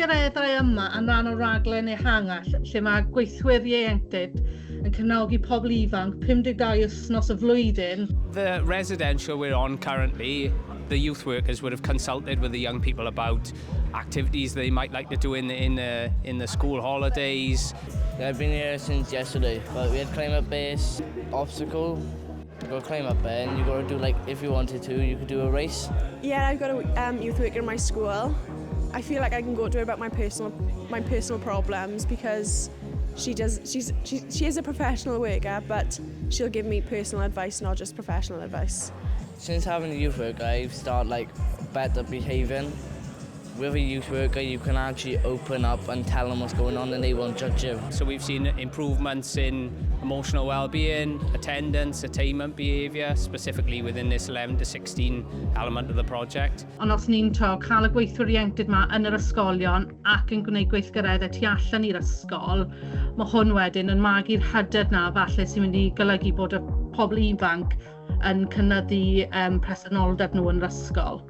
gweithgareddau yma yn rhan o raglen ehangach lle mae gweithwyr ieuenctid yn cefnogi pobl ifanc 52 wythnos y flwyddyn. The residential we're on currently, the youth workers would have consulted with the young people about activities they might like to do in the school holidays. Yeah, I've been here since yesterday, but we had climb-up base, obstacle. You got to climb up there and you got to do, like, if you wanted to, you could do a race. Yeah, I've got a youth worker in my school. I feel like I can go to her about my personal problems because she is a professional worker, but she'll give me personal advice, not just professional advice. Since having a youth worker, I've started, like, better behaving. With a youth worker, you can actually open up and tell them what's going on and they won't judge you. So we've seen improvements in emotional well-being, attendance, attainment behaviour, specifically within this 11 to 16 element of the project. Ond os ni'n cael y gweithwyr ieuenctid yma yn yr ysgolion ac yn gwneud gweithgareddau tu allan i'r ysgol, mae hwn wedyn yn magu'r hyder na falle sy'n mynd i golygu bod y pobl ifanc yn cynyddu presenoldeb nhw yn yr ysgol.